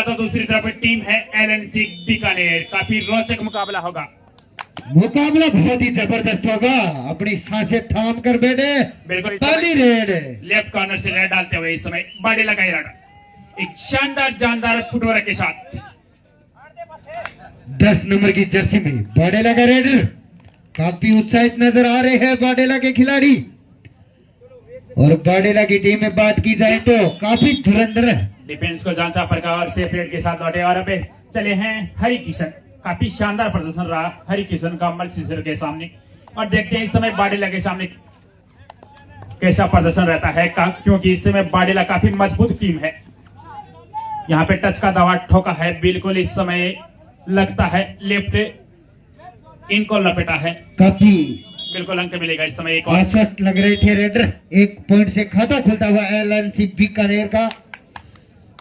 तो दूसरी तरफ टीम है एलएनसी बीकानेर। काफी रोचक मुकाबला होगा। मुकाबला बहुत ही जबरदस्त होगा। अपनी सांसें थाम कर बैठे। बिल्कुल पहली रेड लेफ्ट कॉर्नर से रेड डालते हुए इस समय बाडेला का इरादा एक शानदार जानदार फुटवर्क के साथ 10 नंबर की जर्सी में बाडेला का रेड। काफी उत्साहित नजर आ रहे हैं बाडेला के खिलाड़ी। और बाडेला की टीम में बात की जाए तो काफी धुरंधर है। डिफेंस को जांचा प्रकार से पेड़ के साथ लौटे और अब चले हैं हरि किशन। काफी शानदार प्रदर्शन रहा हरि किशन का मल्सीसर के सामने। और देखते हैं इस समय बाडेला के सामने कैसा प्रदर्शन रहता है क्योंकि इस समय बाडेला काफी मजबूत टीम है। यहाँ पे टच का दवा ठोका है। बिल्कुल इस समय लगता है लेफ्ट इनको लपेटा है। काफी बिल्कुल अंक मिलेगा इस समय। एक आश्वस्त लग रहे थे रेडर। 1 पॉइंट से खाता खुलता हुआ एलएनसी बीकानेर का।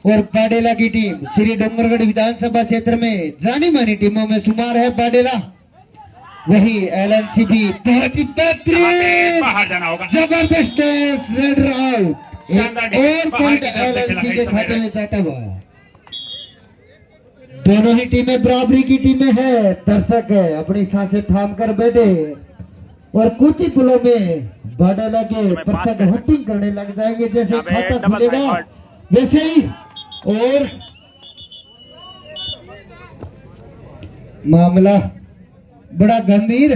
और बाडेला की टीम श्री डोंगरगढ़ विधानसभा क्षेत्र में जानी मानी टीमों में शुमार है बाडेला। वही एलएनसी भी बहुत ही बेहतरीन बाहर जाना होगा। जबरदस्त रेडर आउट। और पॉइंट एलएनसी के खाते में जाता हुआ। दोनों ही टीमें बराबरी की टीमें हैं। दर्शक है अपनी सांसें थाम कर बैठे और कुछ ही पुलों में बाडेला के दर्शक हटिंग करने लग जाएंगे। जैसे खाता खुलेगा वैसे ही। और मामला बड़ा गंभीर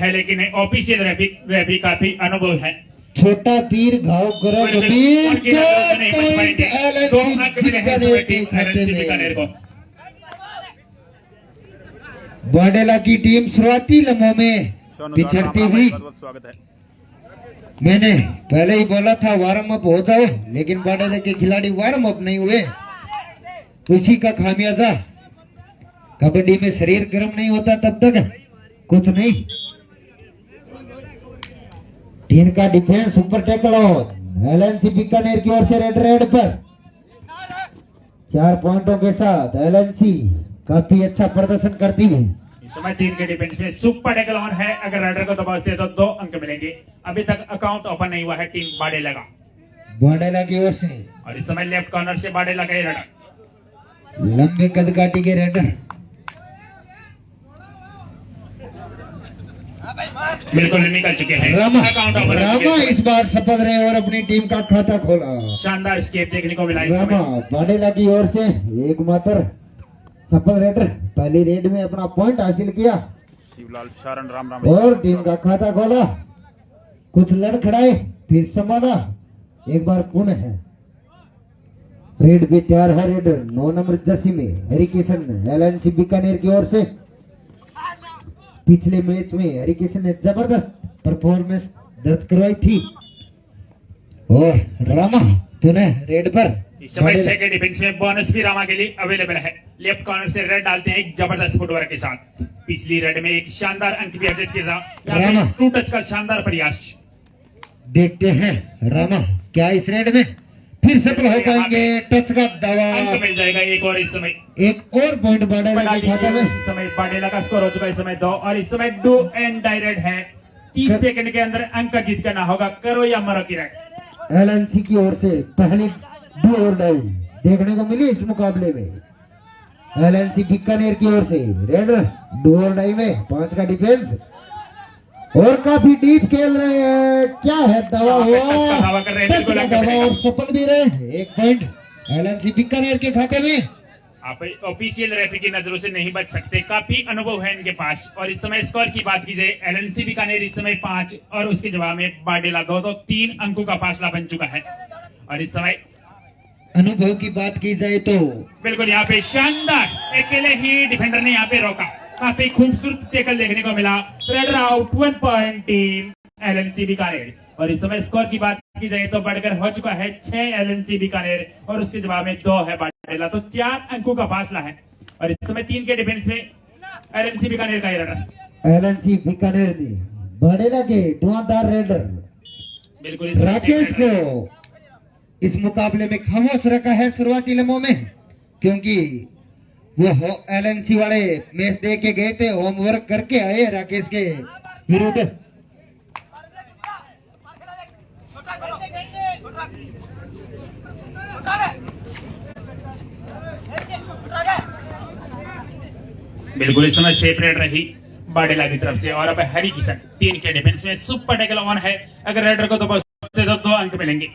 है लेकिन ऑफिशियल रेफरी काफी अनुभव है। छोटा तीर घाव करो गंभीर। बाडेला की टीम शुरुआती लम्हों में पिछड़ती हुई। स्वागत है। मैंने पहले ही बोला था वार्म अप हो जाओ, लेकिन बाडेला के खिलाड़ी वार्म अप नहीं हुए। उसी का खामियाजा। कबड्डी में शरीर गर्म नहीं होता तब तक कुछ नहीं। टीम का defence super tackle on. LNC Bikaner की ओर से रेड पर 4 पॉइंटों के साथ एलएनसी काफी अच्छा प्रदर्शन करती है। इस समय टीम के डिफेंस में सुपर टैकल ऑन है। अगर राइडर को दबाते तो 2 अंक मिलेंगे। अभी तक अकाउंट ओपन नहीं हुआ है टीम बाडेला का। बाडेला की ओर से और इस समय लेफ्ट कॉर्नर से बाडेला का रेडर। लंबे कदकाठी के रेडर बिल्कुल निकल चुके हैं। रामा इस बार सफल रहे और अपनी टीम का खाता खोला। शानदार स्केप देखने को मिला। रामा बाडेला की ओर से एकमात्र सफल रेडर पहली रेड में अपना पॉइंट हासिल किया। शिवलाल शरण राम और टीम का खाता खोला। कुछ लड़खड़ाए फिर संभाला। एक बार पुनः है रेड भी तैयार है। रेडर 9 नंबर जर्सी में हरिकिशन एलएनसी बीकानेर की ओर से। पिछले मैच में हरिकिशन ने जबरदस्त परफॉर्मेंस दर्ज करवाई थी। और रामा पुनः रेड पर। इस समय 6 के डिफेंस में बोनस भी रामा के लिए अवेलेबल है। लेफ्ट कॉर्नर से रेड डालते हैं एक जबरदस्त फुटवर्क के साथ। पिछली रेड में एक शानदार अंक भी अर्जित किया था। ट्रू टच का शानदार प्रयास। देखते हैं रामा क्या इस रेड में फिर सफल हो पाएंगे। टच का दावा अंक मिल जाएगा एक और। इस समय एक और पॉइंट बाडेला के खाते में। इस समय बाडेला का स्कोर हो चुका है इस समय 2। और इस समय 2 एंड डायरेक्ट है। 30 सेकंड के अंदर अंक जीत करना होगा। करो या मरो की रेड। एलएनसी की ओर से पहली डू और डाई देखने को मिली इस मुकाबले में। एलएनसी बीकानेर की ओर से रेड डू और डाई में 5 का डिफेंस। और काफी डीप खेल रहे हैं। क्या है दवा हुआ और सफल भी रहे। 1 पॉइंट एलएनसी बीकानेर के खाते में। आप ऑफिशियल रेफरी की नजरों से नहीं बच सकते। काफी अनुभव है इनके पास। और इस समय स्कोर की बात की जाए एलएनसी बीकानेर इस समय 5 और उसके जवाब में बाडेला 2 तो 3 अंकों का फासला बन चुका है। और इस समय अनुभव की बात की जाए तो बिल्कुल यहाँ पे शानदार अकेले ही डिफेंडर ने यहाँ पे रोका। काफी खूबसूरत टैकल देखने को मिला। Raider out 1 point team LNC Bikaner. और इस समय स्कोर की बात की जाए तो बढ़कर हो चुका है 6 एलएनसी बीकानेर और उसके जवाब में 2 है बाडेला। तो 4 अंकों का फासला है। और इस समय 3 के डिफेंस में एलएनसी बीकानेर का रेडर। एलएनसी बीकानेर ने बाडेला के धुआंधार रेडर बिल्कुल राकेश को इस मुकाबले में खामोश रखा है शुरुआती लम्हों में। क्योंकि वो एलएनसी वाले मैच देख के गए थे, होमवर्क करके आए राकेश के विरुद्ध। बिल्कुल इस समय सेपरेट रही बाडेला की तरफ से। और अब हरी किशन 3 के डिफेंस में सुपर टैकल ऑन है। अगर रेडर को तो 2 अंक मिलेंगे।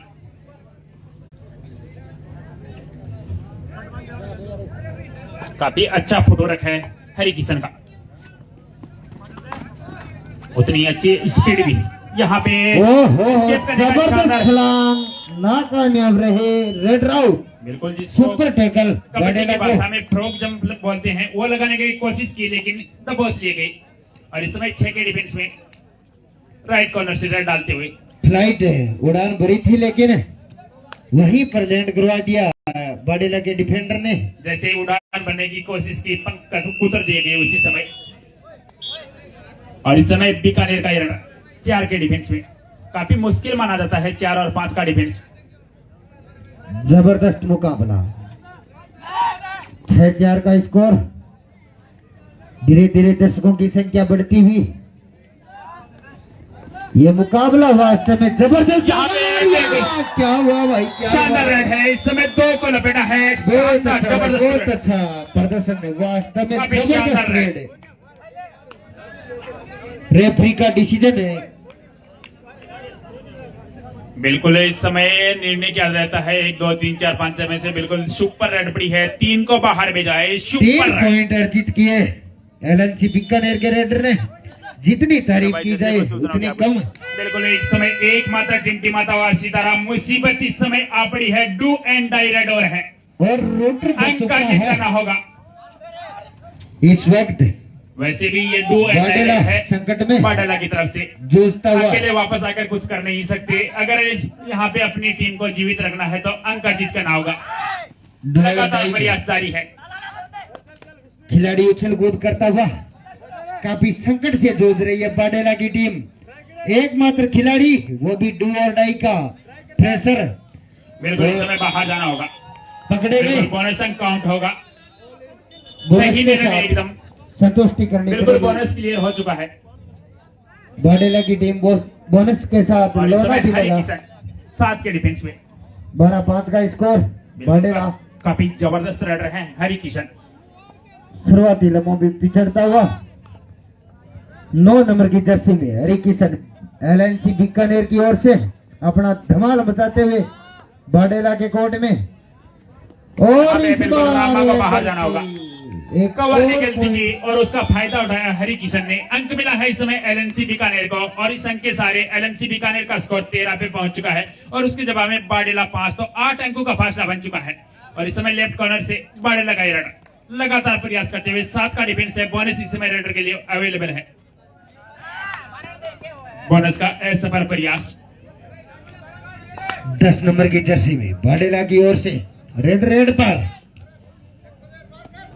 काफी अच्छा फुटवर्क है हरी किशन का, उतनी अच्छी स्पीड भी यहाँ पे। escape करने का जबरदस्त शानदार- छलांग, नाकामयाब रहे, रेड आउट। बिल्कुल जिसको सुपर टैकल कबड्डी बाडेला की को। भाषा में फ्रॉग जंप बोलते हैं, वो लगाने की कोशिश की लेकिन दबोच लिए गई। और इस समय 6 के डिफेंस में राइट कॉर्नर से रेड डालते हुए फ्लाइट उड़ान भरी थी लेकिन वहीं पर लैंड करवा दिया बाडेला के डिफेंडर ने। जैसे उड़ान बनने की कोशिश की, पंख उतर दिए गए उसी समय। और इस समय बीकानेर का रन 4 के डिफेंस में काफी मुश्किल माना जाता है 4 और 5 का डिफेंस। जबरदस्त मुकाबला, 6-4 का स्कोर। धीरे धीरे दर्शकों की संख्या बढ़ती हुई ये मुकाबला वास्तव में जबरदस्त। यहाँ पे क्या हुआ भाई, क्या शानदार हुआ? रेड है, इस समय 2 को लपेटा है। बहुत शानदार, अच्छा, जबरदस्त बहुत रेड। अच्छा प्रदर्शन है, वास्तव में काफी जबरदस्त शानदार है। रेड। रेफरी का डिसीजन है। बिल्कुल इस समय निर्णय क्या रहता है, 1 2 3 4 5 में से बिल्कुल सुपर रेड पड़ी है। 3 को बाहर भेजा है, 3 सुपर रेड। पॉइंट अर्जित किए एलएनसी बीकानेर के रेडर ने। जितनी तारीफ की जाए उतनी कम। बिल्कुल इस समय एकमात्र टिमटिमाता हुआ सीताराम मुसीबत इस समय आ पड़ी है। डू एंड डाई रेड और है, और रोटर पर अंक चुका का है जितना होगा। इस वक्त वैसे भी ये do and die Badela red है संकट में बाडेला की तरफ से। जूझता हुआ। अकेले वापस आकर कुछ कर नहीं सकते। अगर यहाँ पे अपनी टीम को जीवित रखना है तो अंक अर्जित करना होगा। लगातार प्रयास जारी है। खिलाड़ी उछल कूद करता हुआ काफी संकट से जूझ रही है बाडेला की टीम। एकमात्र खिलाड़ी, वो भी डू और डाई का प्रेशर बिल्कुल इस समय बाहर जाना होगा। पकड़े बिल्कुल गए। बोनस अंक काउंट होगा। बोनस सही के निर्णय साथ एकदम, संतुष्टि करनी बिल्कुल पड़ेगी। बोनस क्लियर हो चुका है। बाडेला की टीम बोनस के साथ और इस लौटा समय भी हरी लगा। किशन 7 के डिफेंस में 12-5 का स्कोर। बाडेला काफी जबरदस्त रेडर है हरी किशन। शुरुआती लम्हों में पिछड़ता हुआ 9 नंबर की जर्सी में हरी किशन एलएनसी बीकानेर की ओर से अपना धमाल मचाते हुए बाडेला के कोर्ट में। और अबे इस बिल्कुल रामा को बार बाहर जाना होगा। एक कवर और ने गलती पॉइंट। की और उसका फायदा उठाया हरी किशन ने। अंक मिला है इस समय एलएनसी बीकानेर को। और इस अंक के सारे एलएनसी बीकानेर का स्कोर 13 पे पहुंच चुका है। और उसके जवाब में बाडेला 5, तो 8 अंकों का फासला बन चुका है। और इस समय लेफ्ट कॉर्नर से बाडेला का रन लगातार प्रयास करते हुए 7 का डिफेंस है। बोनस इस समय रेडर के लिए अवेलेबल है। बोनस का असफल प्रयास। 10 नंबर की जर्सी में बाडेला की ओर से रेड पर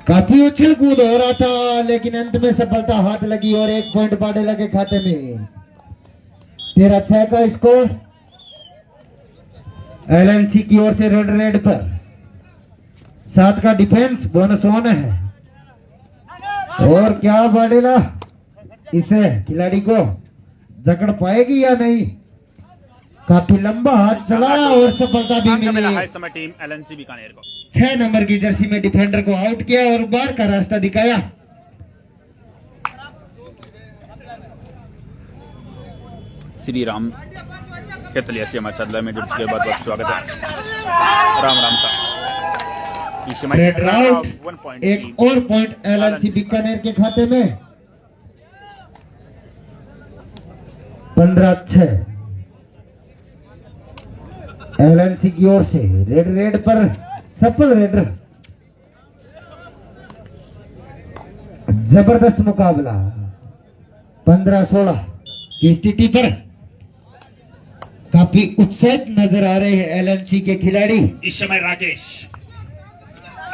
काफी उछल कूद हो रहा था, लेकिन अंत में सफलता हाथ लगी और 1 पॉइंट बाडेला के खाते में। 13-6 का स्कोर एलएनसी की ओर से रेड पर। 7 का डिफेंस, बोनस ऑन है। और क्या बाडेला इसे खिलाड़ी को जकड़ पाएगी या नहीं? काफी लंबा हाथ चला और सफलता भी अंक मिला मिली। है इस समय टीम एलएनसी बीकानेर को। 6 नंबर की जर्सी में डिफेंडर को आउट किया और बार का रास्ता दिखाया। श्री राम केतलिया से हमारे साथ लाइव में जुड़ चुके, बहुत बहुत स्वागत है। राम राम साहब। इस समय रेड आउट। 1 पॉइंट एक और पॉइंट एलएनसी बीकानेर के खाते में। 15-6 एलएनसी की ओर से रेड पर सफल रेडर। जबरदस्त मुकाबला 15-16 की स्थिति पर काफी उत्साहित नजर आ रहे हैं एलएनसी के खिलाड़ी। इस समय राकेश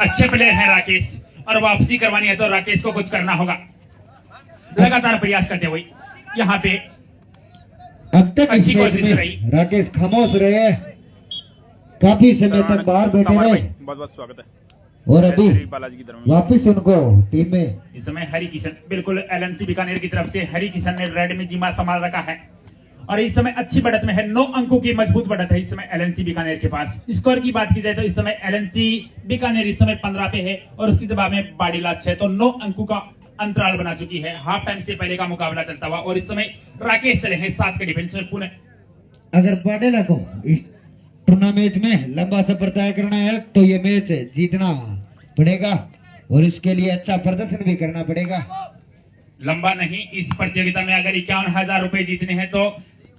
अच्छे प्लेयर हैं राकेश, और वापसी करवानी है तो राकेश को कुछ करना होगा। लगातार प्रयास करते हुए यहाँ पे अब तक इस अच्छी मैच कोशिश में रही। राकेश खामोश रहे, काफी समय तक बाहर बैठे रहे बहुत बहुत स्वागत है। और अभी श्री बालाजी की तरफ वापिस उनको टीम में। इस समय हरी किशन बिल्कुल एलएनसी बीकानेर की तरफ से हरी किशन ने रेड में जिम्मा संभाल रखा है। और इस समय अच्छी बढ़त में है, 9 अंकों की मजबूत बढ़त है इस समय एलएनसी बीकानेर के पास। स्कोर की बात की जाए तो इस समय एलएनसी बीकानेर इस समय 15 पे है और उसके जवाब में बाडेला 6, तो 9 अंकों का अंतराल बना चुकी है। हाफ टाइम से पहले का मुकाबला चलता हुआ और इस समय राकेश चले हैं 7 के डिफेंस में पुणे। अगर बाडेला को इस टूर्नामेंट में लंबा सफर तय करना है तो ये मैच जीतना पड़ेगा और इसके लिए अच्छा प्रदर्शन भी करना पड़ेगा। लंबा नहीं, इस प्रतियोगिता में अगर 51,000 रुपए जीतने हैं तो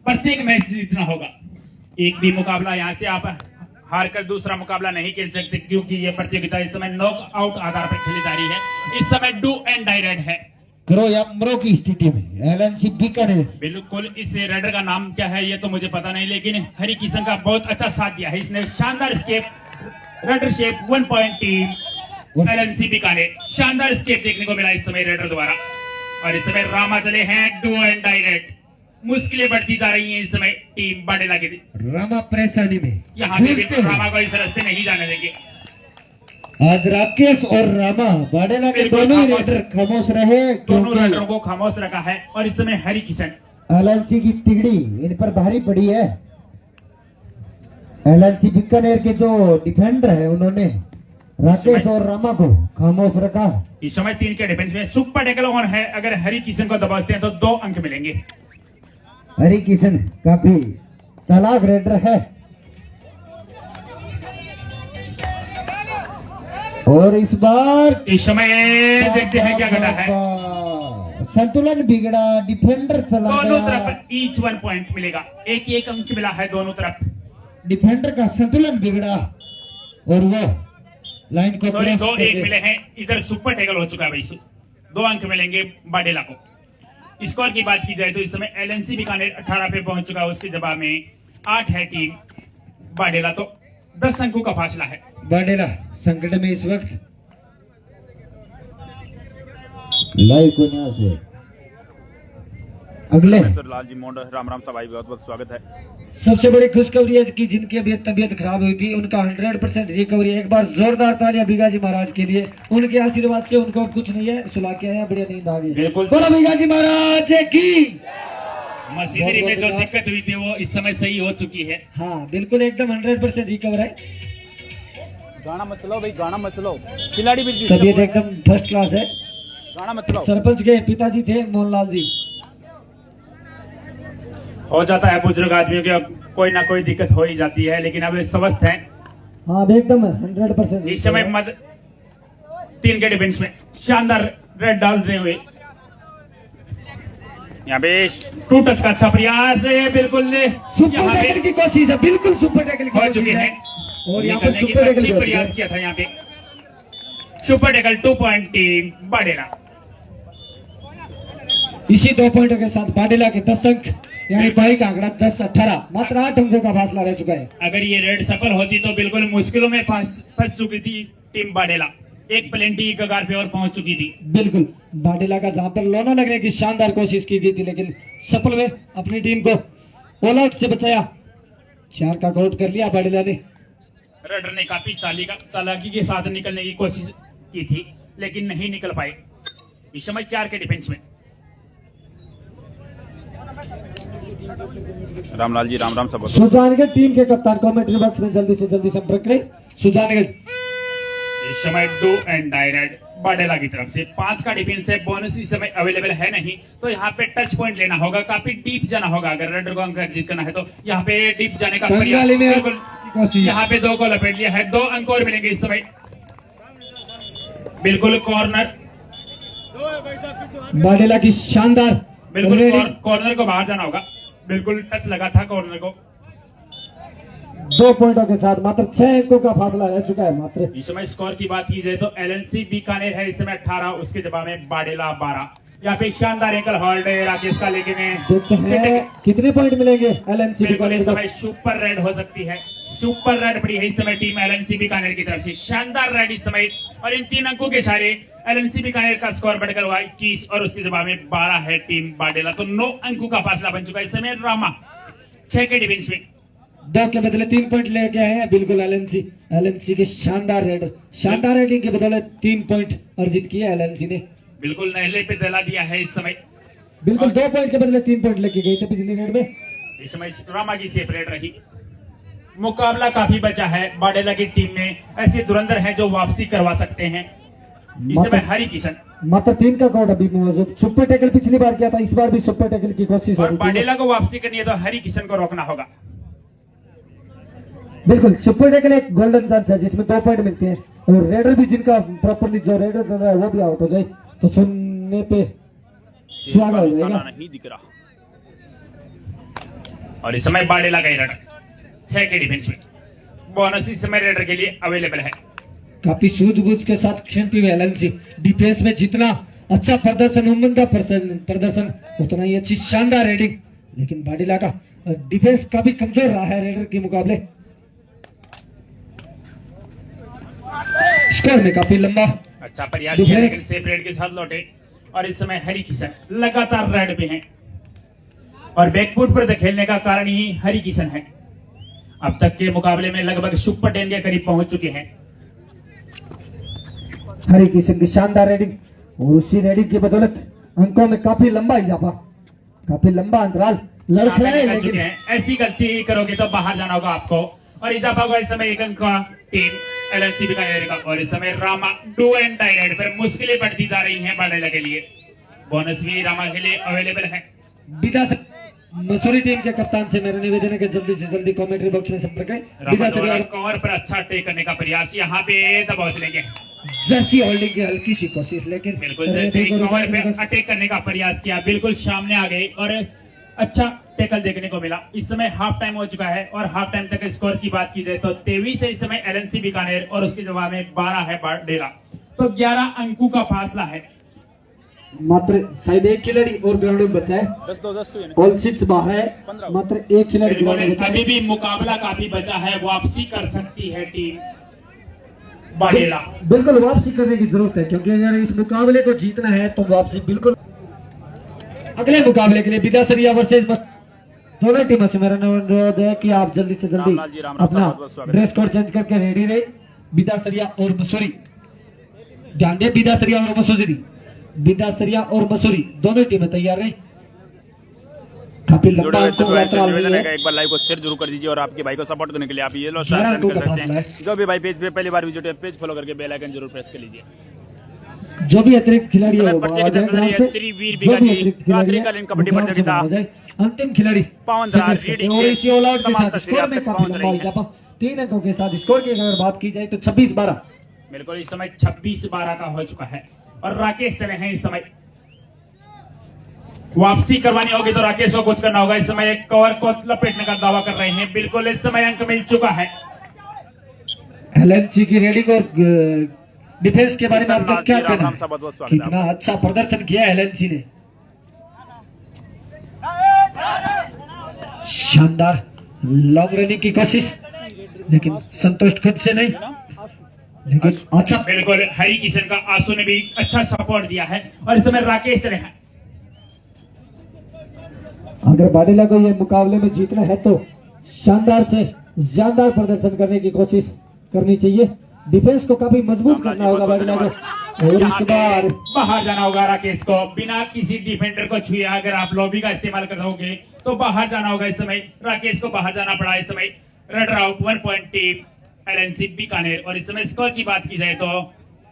प्रत्येक मैच जीतना होगा। एक भी मुकाबला यहाँ से आप हार कर दूसरा मुकाबला नहीं खेल सकते, क्योंकि ये प्रतियोगिता इस समय नॉकआउट आधार पर खेली जा रही है। इस समय डू एंड डाई रेड है, करो या मरो की स्थिति में एलएनसी बीकानेर। बिल्कुल। इस रेडर का नाम क्या है ये तो मुझे पता नहीं, लेकिन हरि किशन का बहुत अच्छा साथ दिया है इसने। शानदार स्केप, रेडर शेप 1 पॉइंट टीम एलएनसी बीकानेर। शानदार स्केप देखने को मिला इस समय रेडर द्वारा। और इस समय रामा चले हैं डू एंड डाई रेड। मुश्किलें बढ़ती जा रही हैं इस समय टीम बाडेला की। रामा परेशानी में यहाँ पे भी रामा को इस रास्ते नहीं जाने देंगे। आज राकेश और रामा बाडेला के दोनों ही रेडर खामोश रहे, दोनों रेडरों को खामोश रखा है। और इस समय हरि किशन, एलएनसी की तिगड़ी इन पर भारी पड़ी है। एलएनसी बीकानेर के जो डिफेंडर है उन्होंने राकेश और रामा को खामोश रखा। इस समय 3 के डिफेंस में सुपर टैकल ऑन है। अगर हरि किशन को दबाते हैं तो 2 अंक मिलेंगे। हरि किशन काफी चालाक रेडर है और इस बार इस समय देखते हैं क्या घटा है। संतुलन बिगड़ा, डिफेंडर चला दोनों गया। तरफ ईच 1 पॉइंट मिलेगा। एक अंक मिला है दोनों तरफ। डिफेंडर का संतुलन बिगड़ा और वो लाइन को सॉरी, क्रॉस 2 करके- एक मिले हैं। इधर सुपर टैकल हो चुका है भाई। 2 अंक मिलेंगे बाडेला को। स्कोर की बात की जाए तो इस समय एलएनसी बीकानेर 18 पे पहुंच चुका है, उसके जवाब में 8 है टीम बाडेला, तो 10 अंकों का फासला है। बाडेला संकट में इस वक्त। लाइव को न्यास है अगले। सर लाल जी मोंड, राम राम साहब, बहुत बहुत स्वागत है। सबसे बड़ी खुशखबरी है कि जिनकी अभी तबीयत खराब हुई थी उनका 100% रिकवरी। एक बार जोरदार तालियां बिगाजी महाराज के लिए। उनके आशीर्वाद से उनको कुछ नहीं है, सुला के आया, बढ़िया नींद आ गई। बिल्कुल। बोलो बिगाजी महाराज की। मशीनरी में जो दिक्कत हुई थी वो इस समय सही हो चुकी है। हाँ बिल्कुल, एकदम 100% रिकवर है। गाना मत चलाओ भाई, गाना मत चलाओ। खिलाड़ी भी तबीयत एकदम फर्स्ट क्लास है। गाना मत चलाओ। सरपंच के पिताजी थे मोहनलाल जी। हो जाता है बुजुर्ग आदमियों के, कोई ना कोई दिक्कत हो ही जाती है, लेकिन अब स्वस्थ हैं। हाँ एकदम 100%। इस समय 3 के डिफेंस में शानदार रेड डालते हुए यहाँ पे 2 टच का अच्छा प्रयास है। बिल्कुल सुपर यहाँ टैकल पे की कोशिश है, बिल्कुल सुपर टैकल की हो कोशिश चुके है। हैं और ये यहाँ पर करने की सुपर टैकल अच्छी भी हो प्रयास चुका किया था। यहाँ पे super tackle 2 point team Badela. है। इसी 2 पॉइंटों के साथ बाडेला के 10 अंक, यानी पाई का आंकड़ा 10-18, मात्र 8 अंकों का फासला रह चुका है। अगर ये रेड सफल होती तो बिल्कुल मुश्किलों में फंस चुकी थी टीम बाडेला। एक प्लेंटी की कगार पे और पहुंच चुकी थी। बिल्कुल, बाडेला का जहां पर लोना लगने की शानदार कोशिश की गई थी, लेकिन सफल हुए, अपनी टीम को ऑल आउट से बचाया। 4 का आउट कर लिया बाडेला ने। रेडर ने काफी चालाकी के साथ निकलने की कोशिश की थी, लेकिन नहीं निकल पाए। इस समय 4 के डिफेंस में रामलाल जी राम राम साहब। सुजानगढ़ टीम के कप्तान कमेंट्री बॉक्स में जल्दी से जल्दी संपर्क करें। सुजानगढ़ इस समय डू एंड डाई रेड बाडेला की तरफ से 5 का डिफेंस है। बोनस इस समय अवेलेबल है नहीं, तो यहाँ पे टच पॉइंट लेना होगा, काफी डीप जाना होगा। अगर रेडर को अंक अर्जित करना है तो यहाँ पे डीप जाने का प्रयास। बिल्कुल, यहाँ पे 2 को लपेट लिया है। 2 अंक और मिलेंगे इस समय। बिल्कुल कॉर्नर, बाडेला की शानदार, बिल्कुल कॉर्नर को बाहर जाना होगा। बिल्कुल टच लगा था कॉर्नर को। 2 पॉइंटों के साथ मात्र 6 अंकों का फासला रह चुका है। मात्र इस समय स्कोर की बात की जाए तो एलएनसी बीकानेर है इस समय 18, उसके जवाब में बाडेला 12। यहाँ पे शानदार एंकल होल्ड है राकेश का, लेकिन देखते हैं कितने पॉइंट मिलेंगे एलएनसी बिल्कुल इस बीकानेर समय सुपर रेड हो सकती है। सुपर रेड पड़ी है इस समय टीम एलएनसी बीकानेर की तरफ से। शानदार रेड इस समय, और इन 3 अंकों के सारे एलएनसी बीकानेर का स्कोर बढ़कर हुआ 21 और उसके जवाब में 12 है टीम बाडेला, तो 9 अंकों का फासला बन चुका है इस समय। रामा 6 के डिफेंस में 2 के बदले 3 पॉइंट लेके आए हैं। बिल्कुल एलएनसी के शानदार रेटिंग के बदले 3 पॉइंट अर्जित किए एलएनसी ने। बिल्कुल नहले पे दला दिया है इस समय। बिल्कुल 2 पॉइंट के बदले 3 पॉइंट लेके गए थे पिछली रेड में। इस समय रामा की सेपरेट रही। मुकाबला काफी बचा है। बाडेला की टीम में ऐसे धुरंधर हैं जो वापसी करवा सकते हैं। इस समय हरि किशन मात्र 3 का काउंट अभी मौजूद। सुपर टैकल पिछली बार किया था, इस बार भी सुपर टैकल की कोशिश हो और रही थी। बाडेला को वापसी करनी है तो हरि किशन को रोकना होगा। बिल्कुल, सुपर टैकल एक गोल्डन चांस है जिसमें 2 पॉइंट मिलते हैं और रेडर भी जिनका प्रॉपरली जो रेडर चल रहा है वो भी आउट हो जाए तो सुनने पे सुहागा हो निशाना जाएगा। नहीं दिख रहा। और इस समय बाडेला का ही रन 6 के डिफेंस में बोनस इस समय रेडर के लिए अवेलेबल है। काफी सूझबूझ के साथ खेलती हुई एलएनसी डिफेंस में जितना अच्छा प्रदर्शन, उम्दा प्रदर्शन उतना ही अच्छी शानदार रेडिंग, लेकिन बाडेला का डिफेंस काफी कमजोर रहा है रेडर के मुकाबले। स्कोर में काफी लंबा अच्छा प्रयास किया लेकिन सेफ रेड के साथ लौटे और इस समय हरि किशन लगातार रेड पे हैं और बैकफुट पर खेलने का कारण ही हरि किशन है। अब तक के मुकाबले में लगभग सुपर 10 के करीब पहुंच चुके हैं। हरि किशन की शानदार रेडिंग और उसी रेडिंग की बदौलत अंकों में काफी लंबा इजाफा, काफी लंबा अंतराल लड़खड़ाए, कर चुके लेकिन हैं। ऐसी गलती करोगे तो बाहर जाना होगा आपको। और इजाफा को इस समय एक अंक का टीम एलएनसी बीकानेर का और इस समय रामा डू एंड डायरेक्ट पर मुश्किलें बढ़ती जा रही हैं बाडेला के लिए। बोनस भी रामा के लिए अवेलेबल है। विदा से मसूरी टीम के कप्तान से मेरा निवेदन है कि जल्दी से जल्दी कमेंट्री बॉक्स में संपर्क करें। विदा से और कवर पर अच्छा टेक करने का प्रयास यहाँ पे दबाव से लेंगे। जर्सी होल्डिंग की हल्की सी कोशिश, लेकिन बिल्कुल जैसे ही कवर पे अटैक करने का प्रयास किया बिल्कुल सामने आ गए और अच्छा टैकल देखने को मिला। इस समय हाफ टाइम हो चुका है और हाफ टाइम तक स्कोर की बात की जाए तो 23 है इस समय एलएनसी बीकानेर और उसके जवाब में 12 है बाडेला, तो 11 अंकों का फासला है। मात्र शायद एक खिलाड़ी और ग्राउंड में बचा है। 10-2-10 ऑल सिक्स बाहर है, मात्र एक खिलाड़ी ग्राउंड में बचा अभी है। भी मुकाबला काफी बचा है, वापसी कर सकती है टीम बाडेला। बिल्कुल वापसी करने की जरूरत है क्योंकि अगर इस मुकाबले को जीतना है तो वापसी बिल्कुल। अगले मुकाबले के लिए विदासरिया वर्सेस दोनों टीमों से मेरा अनुरोध है कि आप जल्दी से जल्दी रामलाल जी, रामलाल अपना साहब, बहुत स्वागत है। ड्रेस कोड चेंज करके रेडी रहे। विदासरिया और मसूरी, ध्यान दें, विदासरिया और मसूरी, विदासरिया और मसूरी दोनों टीमें तैयार रहे। काफी जुड़े लंबा हुए सभी अंकों भाई का से अंतराल निवेदन है। है कि एक बार लाइव को शेयर जरूर कर दीजिए और आपके भाई को सपोर्ट करने के लिए आप ये लो 11 अंकों कर का सकते फासला हैं। है। जो भी भाई पेज पे पहली बार विजिट है पेज फॉलो करके बेल आइकन जरूर प्रेस कर लीजिए। जो भी अतिरिक्त खिलाड़ी इस समय होगा पट्टी आ की जाए तरफ से ग्राउंड से। श्री वीर जो भी बिगाजी, अतिरिक्त खिलाड़ी है, रात्रिकालीन कबड्डी ग्राउंड से प्रतियोगिता। बाहर आ जाए। अंतिम खिलाड़ी पावन रार, संघर्ष करते हैं रीडिंग और से इसी ऑल आउट के तमाम साथ तस्वीरें स्कोर आप में तक काफी पहुंच लंबा रही हैं। इजाफा। 3 अंकों के साथ स्कोर की अगर बात की जाए तो 26-12। बिल्कुल इस समय 26-12 का हो चुका है और राकेश चले हैं इस समय। वापसी करवानी होगी तो राकेश को कुछ करना होगा। इस समय एक कवर को लपेटने का दावा कर रहे हैं। बिल्कुल इस समय अंक मिल चुका है। एलएनसी की रेडिंग और डिफेंस के बारे में आपका क्या राम कहना राम है? साहब, बहुत बहुत स्वागत है कितना अच्छा प्रदर्शन किया एलएनसी ने। शानदार लॉन्ग रनिंग की कोशिश, लेकिन संतुष्ट खुद से नहीं, लेकिन अच्छा। बिल्कुल हरि किशन का आंसू ने भी अच्छा सपोर्ट दिया है और इस समय राकेश चले हैं। अगर बाडेला को ये मुकाबले में जीतना है तो शानदार से शानदार प्रदर्शन करने की कोशिश करनी चाहिए। डिफेंस को काफी मजबूत करना होगा बाडेला को और यहाँ इस पे बार बाहर जाना होगा राकेश को बिना किसी डिफेंडर को छुए। अगर आप लॉबी का इस्तेमाल करोगे तो बाहर जाना होगा। इस समय राकेश को बाहर जाना पड़ा। इस समय runner out 1 point team LNC Bikaner और इस समय स्कोर की बात की जाए तो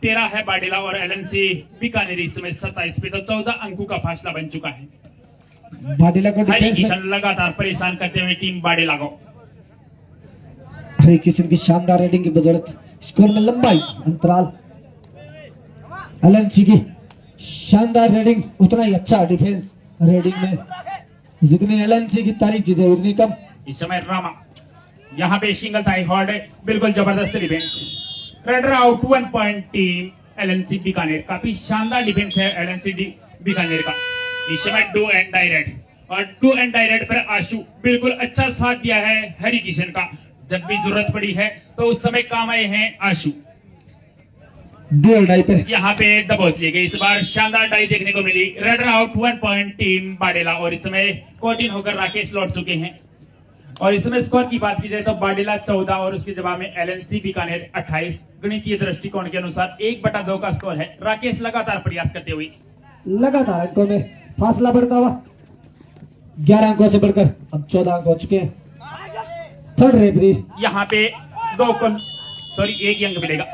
13 है बाडेला और एलएनसी बीकानेर इस समय 27 पे, तो 14 अंकों का फासला बन चुका है। बाडेला को हरि डिफेंस में किशन लगातार परेशान करते हुए टीम बाडेला को। हरि किशन की शानदार रेडिंग की बदौलत स्कोर में लंबाई अंतराल। एलएनसी की शानदार रेडिंग, उतना ही अच्छा डिफेंस रेडिंग में। जितनी एलएनसी की तारीफ की जाए उतनी कम। इस समय रामा यहाँ पे सिंगल थाई हॉर्ड है, बिल्कुल जबरदस्त defence. Runner out 1 point team LNC Bikaner. काफी शानदार डिफेंस है एलएनसी बीकानेर का। इस समय डू एंड डायरेक्ट और डू एंड डायरेक्ट पर आशु बिल्कुल अच्छा साथ दिया है हरि किशन का। जब भी जरूरत पड़ी है तो उस समय काम आए हैं आशु। डू डाई पर यहाँ पे दबोच ली गई। इस बार शानदार डाई देखने को मिली। Runner out 1 point team Badela और इस समय कोटिन होकर राकेश लौट चुके हैं। और इस समय स्कोर की बात की जाए तो बाडेला 14 और उसके जवाब में एलएनसी बीकानेर 28। गणितीय दृष्टिकोण के अनुसार 1/2 का स्कोर है। राकेश लगातार प्रयास करते हुए लगातार अंकों में फासला बढ़ता हुआ 11 अंकों से बढ़कर अब 14 अंक हो चुके हैं। थर्ड रेफरी यहाँ पे 1 अंक मिलेगा।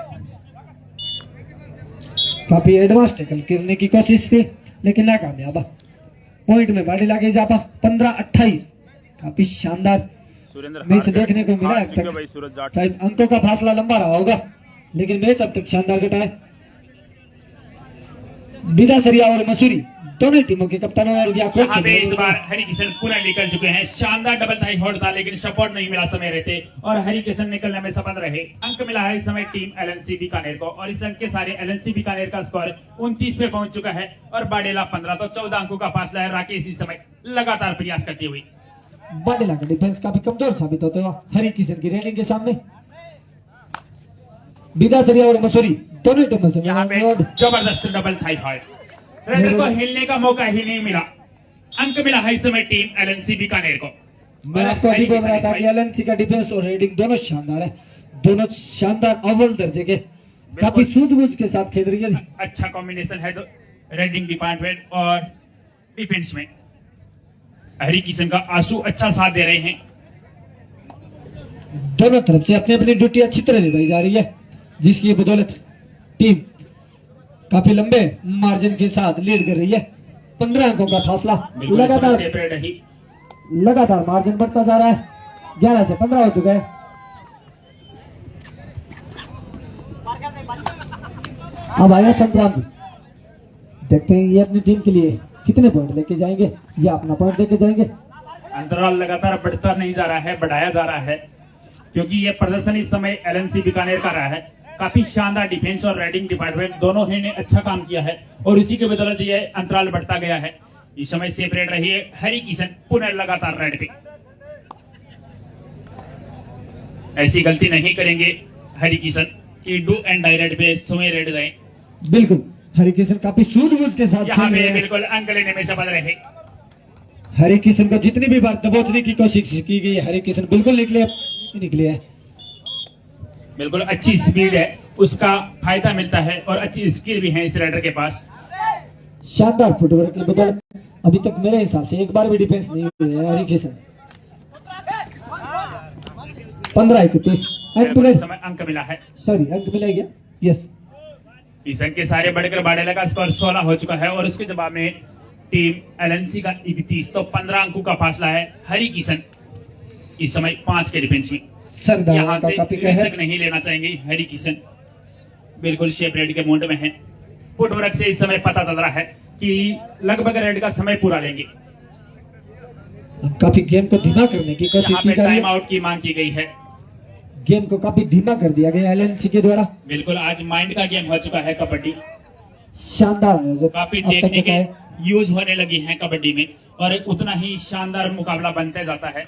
काफी एडवांस टैकल करने की कोशिश की लेकिन नाकामयाब। पॉइंट में बाडेला के इजाफा 15-28। काफी शानदार सुरेंद्र मैच देखने को मिला अब तक। भाई सूरज जाट। शायद अंकों का फासला लंबा रहा होगा लेकिन मैच अब तक शानदार घटा है। बिदासरिया और मसूरी दोनों टीमों के कप्तानों और यहाँ पे इस बार हरि किशन पुनः निकल चुके हैं। शानदार डबल टाई हॉट था लेकिन सपोर्ट नहीं मिला समय रहते और हरि किशन निकलने में सफल रहे। अंक मिला है इस समय टीम एलएनसी बीकानेर को और इस अंक के सारे एलएनसी बीकानेर का स्कोर 29 पे पहुंच चुका है और बाडेला 15। तो 14 अंकों का फासला है। राकेश इस समय लगातार प्रयास करती हुई। बाडेला का डिफेंस काफी कमजोर साबित होते हुआ हरि किशन की रेटिंग के सामने। बिदासरिया और मसूरी दोनों टीमों से यहाँ पे जबरदस्त डबल थाई हॉट। रेडर को हिलने का मौका ही नहीं मिला। अंक मिला है इस समय टीम एलएनसी बीकानेर को। मैं आपको अभी बोल रहा था कि एलएनसी का डिफेंस और रेडिंग दोनों शानदार है। दोनों शानदार अव्वल दर्जे के काफी सूझबूझ के साथ खेल रही है। अच्छा कॉम्बिनेशन है रेडिंग डिपार्टमेंट और डिफेंस में। हरि किशन का आंसू अच्छा साथ दे रहे हैं। दोनों तरफ से अपनी अपनी ड्यूटी अच्छी तरह निभाई जा रही है जिसकी बदौलत टीम काफी लंबे मार्जिन के साथ लीड कर रही है। 15 अंकों का फासला लगातार मार्जिन बढ़ता जा रहा है। 11 से 15 हो चुका है। अब आया संक्रांति। देखते हैं ये अपनी टीम के लिए कितने पॉइंट लेके जाएंगे या अपना पॉइंट लेके जाएंगे। अंतराल लगातार बढ़ता नहीं जा रहा है, बढ़ाया जा रहा है क्योंकि ये प्रदर्शन इस समय एलएनसी बीकानेर का रहा है। काफी शानदार डिफेंस और रेडिंग डिपार्टमेंट दोनों ही ने अच्छा काम किया है और इसी के बदौलत ये अंतराल बढ़ता गया है। इस समय सेपरेट रही है हरि किशन पुनः लगातार रेड पे। ऐसी गलती नहीं करेंगे हरि किशन कि डू एंड डाई रेड पे समय रेड गए। बिल्कुल हरि किशन काफी सूझबूझ के साथ यहाँ पे बिल्कुल अंक लेने में सफल रहे। हरि किशन को जितनी भी बार दबोचने की कोशिश की गई हरि किशन बिल्कुल निकले है। बिल्कुल अच्छी स्पीड है, उसका फायदा मिलता है और अच्छी स्किल भी है इस राइडर के पास। शानदार फुटवर्क के बदल अभी तक मेरे हिसाब से एक बार भी डिफेंस नहीं हुई है हरि किशन। 15-31 समय अंक मिला है। सॉरी अंक मिला गया। यस इस अंक के सारे बढ़कर बाडेला का स्कोर 16 हो चुका है और उसके जवाब में टीम एलएनसी का 31। तो 15 अंकों का फासला है। हरि किशन इस समय 5 के डिफेंस में। यहाँ से रिस्क नहीं लेना चाहेंगे हरि किशन। बिल्कुल शेप रेड के मूड में है। फुटवर्क से इस समय पता चल रहा है कि लगभग रेड का समय पूरा लेंगे। काफी गेम को धीमा करने की कोशिश की गई है। टाइम आउट की मांग की गई है। गेम को काफी धीमा कर दिया गया एलएनसी के द्वारा। बिल्कुल आज माइंड का गेम हो चुका है कबड्डी। शानदार आयोजन काफी टेक्निक यूज होने लगी है कबड्डी में और उतना ही शानदार मुकाबला बनते जाता है।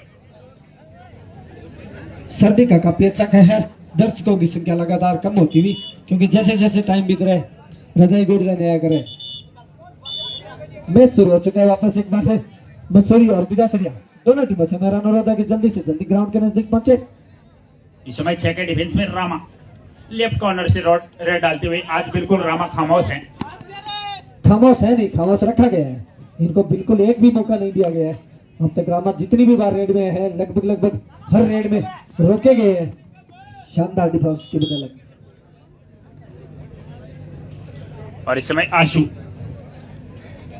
सर्दी का काफी अच्छा कहर। दर्शकों की संख्या लगातार कम होती हुई क्योंकि जैसे जैसे टाइम बीत रहे रजाई गोड़ नया करे। मैच शुरू हो चुका है। वापस एक बार है मसूरी और बिदासरिया दोनों टीमों से मेरा अनुरोध है कि जल्दी से जल्दी ग्राउंड के नजदीक पहुंचे। इस समय 6 के डिफेंस में रामा लेफ्ट कॉर्नर से रेड डालते हुए आज बिल्कुल रामा खामोश है। खामोश है नहीं, खामोश रखा गया है। इनको बिल्कुल एक भी मौका नहीं दिया गया है। अब तक रामा जितनी भी बार रेड में है लगभग हर रेड में रोके गए हैं। शानदार डिफेंस की बदौलत। और इस समय आशु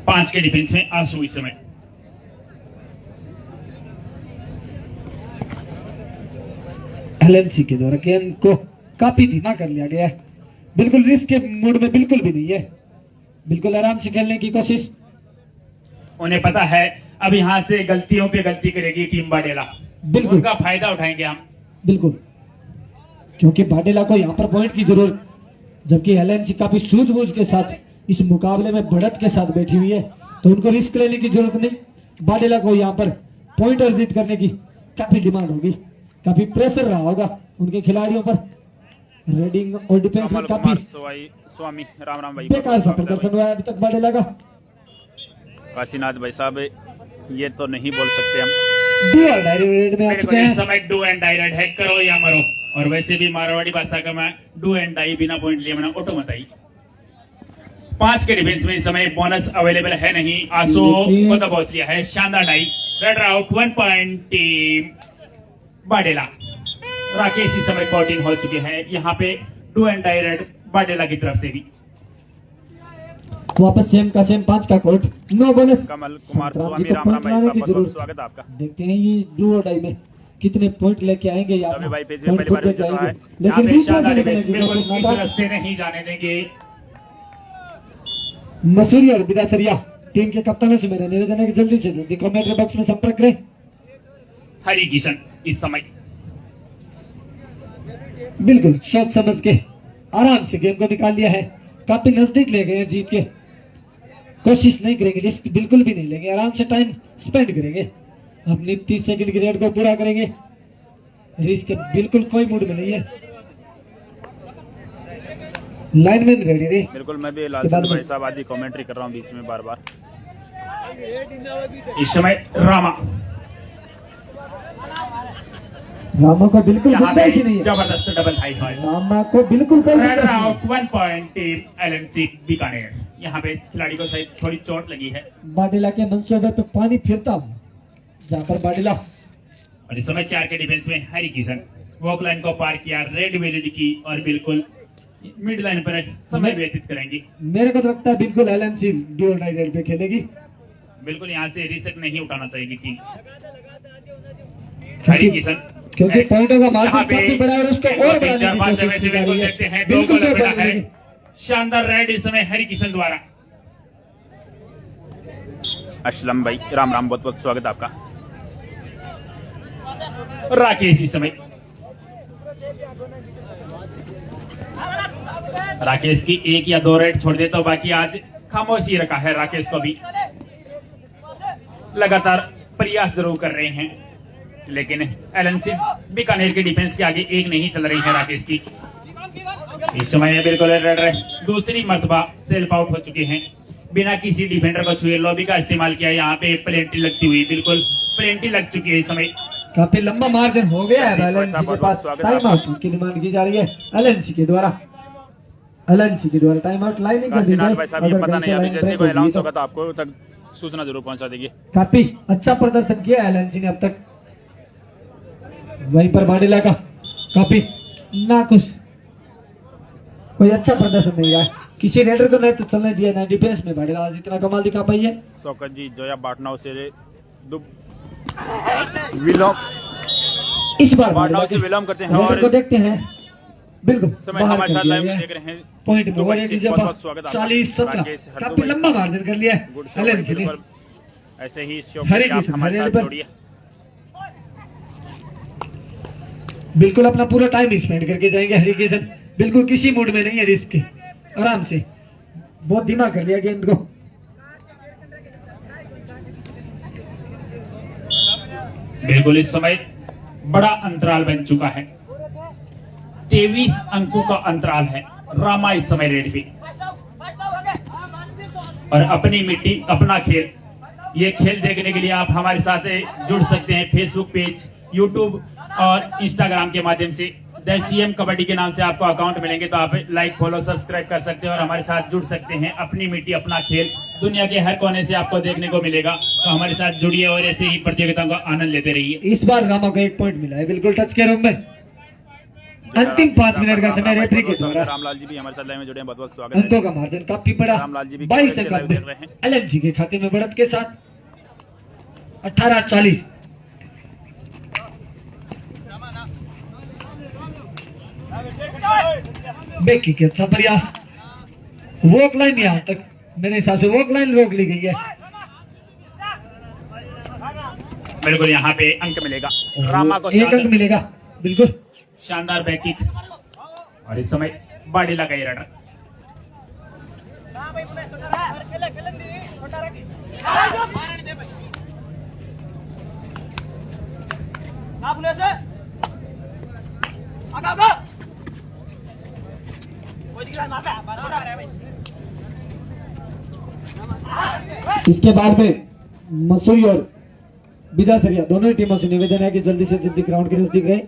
5 के डिफेंस में आशु इस समय एलएनसी के द्वारा गेम को काफी धीमा कर लिया गया है। बिल्कुल रिस्क के मूड में बिल्कुल भी नहीं है। बिल्कुल आराम से खेलने की कोशिश। उन्हें पता है अब यहाँ से गलतियों पे गलती करेगी टीम बाडेला। बिल्कुल उनका फायदा उठाएंगे हम। बिल्कुल क्योंकि बाडेला को यहाँ पर पॉइंट की जरूरत, जबकि एलएनसी काफी सूझबूझ के साथ इस मुकाबले में बढ़त के साथ बैठी हुई है तो उनको रिस्क लेने की जरूरत नहीं। बाडेला को यहाँ पर पॉइंट अर्जित करने की काफी डिमांड होगी। काफी प्रेशर रहा होगा उनके खिलाड़ियों पर। रेडिंग और डिफेंस में काफी स्वामी राम भाई बेकार सा प्रदर्शन हुआ है अभी तक बाडेला का। काशीनाथ भाई साहब ये तो नहीं बोल सकते हम। डू एंड डाई रेड में आ चुके हैं। समय डू एंड डाई रेड है, करो या मरो। और वैसे भी मारवाड़ी भाषा का मैं डू एंड डाई बिना पॉइंट लिए मैंने ऑटो मत आई। 5 के डिफेंस में इस समय बोनस अवेलेबल है नहीं। आसो को दबोच लिया है। शानदार dive. Raid out 1 point team बाडेला। राकेश इस समय 14 हो चुके हैं। यहाँ पे डू एंड डाई रेड बाडेला की तरफ से भी। वापस सेम का सेम 5 का court, no bonus. Kamal Kumar Santram Swami ji को राम राम पॉइंट भाई लाने साहब की बहुत बहुत जरूरत। स्वागत है आपका। देखते हैं ये डू और डाई में कितने पॉइंट लेके आएंगे या रवि भाई पेज में पॉइंट पहली खुद बार लेके विजिट हुआ आएंगे, है। यहाँ लेकिन पे बीच में से शानदार निकलने रेस, की बिल्कुल कोशिश इस ना रास्ते नहीं जाने देंगे। मसूरी और बिदासरिया टीम के कप्तानों से मेरा निवेदन है कि जल्दी से जल्दी कमेंट्री बॉक्स में संपर्क करें। हरि किशन इस समय बिल्कुल सोच समझ के आराम से गेम को निकाल लिया है, काफी नजदीक ले गए हैं जीत के। कोशिश नहीं करेंगे, रिस्क बिल्कुल भी नहीं लेंगे, आराम से टाइम स्पेंड करेंगे, अपनी 30 सेकंड की रेड को पूरा करेंगे। रिस्क बिल्कुल कोई मूड में नहीं है। लाइनमैन रेडी रे। बिल्कुल मैं भी उसके लाल बाद चंद भाई में- साहब आदि कमेंट्री कर रहा हूँ बीच में बार बार। इस समय रामा रामा को बिल्कुल यहाँ पे गुंजाइश ही नहीं है, जबरदस्त डबल हाई फाइव। रामा को बिल्कुल कोई रन गुंजाइश नहीं है। Out 1 point team LNC Bikaner. यहाँ पे खिलाड़ी को शायद थोड़ी चोट लगी है बाडिला के मंसूबे पे पानी फिरता हुआ जहाँ पर बाडिला और इस समय 4 के डिफेंस में हरि किशन वॉक लाइन को पार किया, रेड वेलिड की और बिल्कुल मिड लाइन पर समय व्यतीत करेंगे। मेरे को तो लगता है बिल्कुल एलएनसी डू और डाई रेड पे खेलेगी। बिल्कुल यहाँ से रिसेट नहीं उठाना चाहिए टीम। हरि किशन क्योंकि पॉइंटों का यहाँ मार्जिन पे काफी बड़ा है और उसको और बढ़ाने की कोशिश की जा रही देखते हैं है। 2 बिल्कुल गोल कोई बड़ा पॉइंट है। नहीं। शानदार रेड इस समय हरि किशन द्वारा। असलम भाई राम राम बहुत बहुत स्वागत है आपका। राकेश इस समय राकेश की 1 या 2 रेड छोड़ दे तो बाकी आज खामोशी रखा है। राकेश को भी लगातार प्रयास जरूर कर रहे हैं, लेकिन एलएनसी बीकानेर के डिफेंस के आगे एक नहीं चल रही है राकेश की। इस समय बिल्कुल रेड है, दूसरी मर्तबा सेल्फ आउट हो चुके हैं, बिना किसी डिफेंडर को छुए लॉबी का इस्तेमाल किया। यहाँ पे प्लेंटी लगती हुई, बिल्कुल प्लेंटी लग चुकी है इस समय। काफी लंबा मार्जिन हो गया है एलएनसी के बहुत पास। स्वागत टाइम आउट की डिमांड की जा रही है एलएनसी के द्वारा। एलएनसी के द्वारा टाइम आउट लाइनिंग कर दी काशीनाथ जाए। भाई साहब ये अगर पता कहीं से नहीं अभी लाइन जैसे ब्रेक कोई होगी अनाउंस तो होगा तो आपको तक सूचना जरूर पहुंचा देंगे। काफी अच्छा प्रदर्शन किया एलएनसी ने अब तक। वहीं पर बाडिला का काफी नाखुश, कोई अच्छा प्रदर्शन नहीं रहा है, किसी रेडर को नहीं तो चलने दिया ना डिफेंस में। बाडिला आज इतना कमाल दिखा पाई है। शौकत जी जोया बाटनाव से विलोम इस बार बाटनाव से विलोम करते हैं रेडर और को देखते हैं बिल्कुल समय बाहर हमारे कर साथ दिया लाइव गया में है। देख रहे हैं पॉइंट में दुबई ओवर से। एक बहुत जगह बहुत स्वागत है आपका। 40-17 राकेश हरदू काफी भाई। लंबा मार्जिन कर लिया है गुड शो एलएनसी ने। बिल्कुल ऐसे ही शो हरे आप कृष्ण, हमारे हरे साथ पर- जोड़िए। बिल्कुल अपना पूरा टाइम स्पेंड करके जाएंगे हरि किशन। बिल्कुल किसी मूड में नहीं है रिस्क के, आराम से बहुत धीमा कर लिया गेंद को। बिल्कुल इस समय बड़ा अंतराल बन चुका है, 23 अंकों का अंतराल है। रामा इस समय रेड पे और अपनी मिट्टी अपना खेल, ये खेल देखने के लिए आप हमारे साथ जुड़ सकते हैं फेसबुक पेज, यूट्यूब और इंस्टाग्राम के माध्यम से। द सीएम कबड्डी के नाम से आपको अकाउंट मिलेंगे तो आप लाइक फॉलो सब्सक्राइब कर सकते हैं और हमारे साथ जुड़ सकते हैं। अपनी मिट्टी अपना खेल दुनिया के हर कोने से आपको देखने को मिलेगा, तो हमारे साथ जुड़िए और ऐसे ही प्रतियोगिताओं का आनंद लेते रहिए। इस बार रामा को 1 पॉइंट मिला है बिल्कुल टच के रूम में। अंतिम 5 मिनट का समय रेफरी के द्वारा। रामलाल जी भी हमारे साथ लाइव में जुड़े हैं, बहुत बहुत स्वागत है। अंकों का मार्जिन काफी बड़ा, रामलाल जी भी 22 कैसे लाइव देख रहे हैं। अंक एलएनसी के खाते में बढ़त के साथ 18-40। बेकी के अच्छा प्रयास, वॉक लाइन यहाँ तक मेरे हिसाब से वॉक लाइन रोक ली गई है। बिल्कुल यहाँ पे अंक मिलेगा रामा को। 1 अंक मिलेगा बिल्कुल। शानदार बैक किक और इस समय बाडी लगाई रनर। इसके बाद में मसूरी और बिदासरिया दोनों ही टीमों से निवेदन है कि जल्दी से जल्दी ग्राउंड के नजदीक रहे।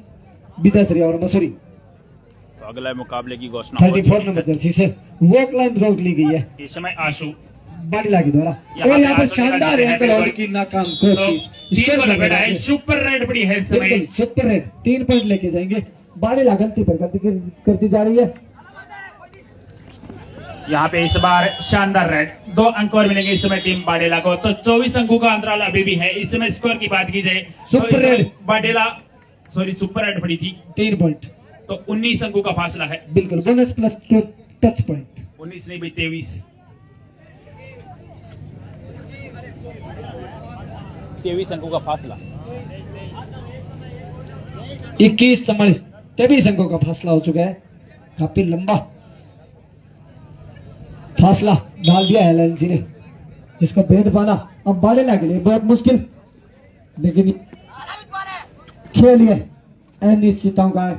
बिदासरिया और मसूरी तो अगले मुकाबले की घोषणा हो 34 चुकी नंबर है। जर्सी से वॉक लाइन रोक ली गई है इस समय आशु बाडिला के द्वारा। यहाँ और पे यहाँ पर आशु निकल शानदार चुके हैं, एंकल आउट बिल्कुल। की नाकाम तो कोशिश। 3 गोल बेटा है, सुपर रेड पड़ी है इस समय। बिल्कुल सुपर रेड 3 पॉइंट लेके जाएंगे। बाडिला गलती पर गलती करती जा रही है। यहाँ पे इस बार शानदार रेड 2 अंक और मिलेंगे इस समय टीम बाडेला को। तो 24 अंकों का अंतराल अभी भी है। इस समय स्कोर की बात की जाए सुपर तो इस रेड। बाडेला सुपर रेड पड़ी थी 3 पॉइंट तो 19 अंकों का फासला है। बिल्कुल बोनस प्लस 2 टच पॉइंट 19 नहीं भाई 23 अंकों का फासला। 21 संभाल 23 अंकों का फासला हो चुका है। काफी लंबा फासला डाल दिया है एलएनसी ने, जिसको भेद पाना अब बाडेला के लिए बहुत मुश्किल, लेकिन खेल ये अनिश्चितताओं का है।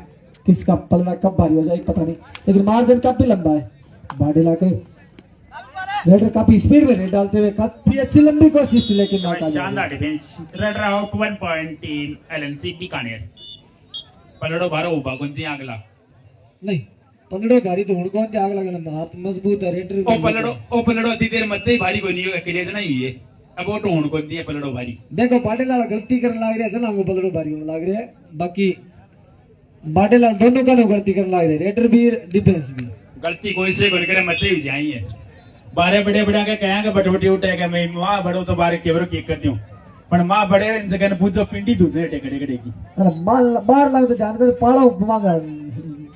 किसका पलड़ा कब भारी हो जाए पता नहीं, लेकिन मार्जिन काफी लंबा है। बाडेला के रेडर काफी स्पीड में रेड डालते हुए काफी अच्छी लंबी कोशिश थी, लेकिन नाकाम। शानदार defence raid out 1 point team LNC Bikaner. पलड़ो भारो उभा कोणती आगला नहीं पलड़ो भारी तो हुड़कों के आग लगना हाथ मजबूत है रेडर। ओ पलड़ो अति देर मत ही भारी कोनी हो अकेले जना ही है। अब वो ढूंढ कोणती है पलड़ो भारी। देखो बाडेला गलती करने लग रहा है जना को पलड़ो भारी होने लग रहा है। बाकी बाडेला दोनों का गलती करने लग रहे, रेडर भी डिफेंस भी। गलती कोई से कोनी करे मत ही जाई है। बारे बड़े बड़े के कहेंगे बटबटी उठेगा मैं मां बड़ो तो बारे केवरो केक करती हूं पण मां बड़े इन जगह पूछो पिंडी दूसरे टेकड़े कड़े की अरे माल बाहर लग तो जान कर पाड़ा मांगा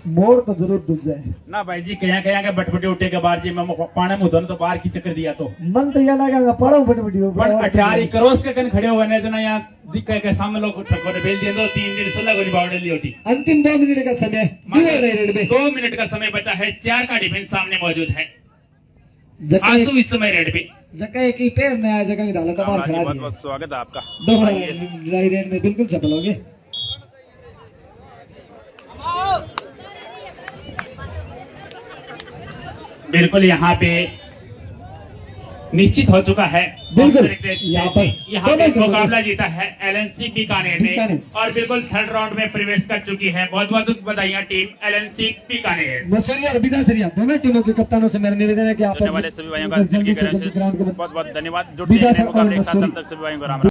मोड़ तो जरूर दूध जाए ना भाई जी कया कया के बटबटी उठे के बाहर जी मैं पानी में दोनों तो बाहर की चक्कर दिया तो मन तो यह लगा पाड़ा बटबटी पण 18 करोस के कन खड़े होने जना यहां दिख के सामने लोग ठकोरे बेल दिए तो 3 दिन 16 गोली बावड़े ली होती। अंतिम 2 मिनट का समय 2 मिनट का समय बचा है। 4 का डिफेंस सामने मौजूद है। आंसू इस समय रेड पे जगह की पैर में आया जगह की डाला राम बार राम जी, खड़ा बहुत दिया बहुत स्वागत है आपका। दोहरा आइए। राई रेड में बिल्कुल सफल हो गए। बिल्कुल यहाँ पे निश्चित हो चुका है। बिल्कुल। यहाँ पर यहाँ पे दोनों के मुकाबला जीता है एलएनसी बीकानेर ने बीकानेर। और बिल्कुल थर्ड राउंड में प्रवेश कर चुकी है। बहुत बहुत बधाइयाँ टीम एलएनसी बीकानेर। मसरिया और विदा सरिया दोनों टीमों के कप्तानों से मेरा निवेदन है कि आप सुनने वाले सभी भाइयों का जल्दी से दिल की जल्दी गहराई से ग्राउंड के बहुत बहुत धन्यवाद। जुड़ते विदा हैं सर नए मुकाबले और के साथ, मसूरी। तब तक सभी भाइयों को राम राम।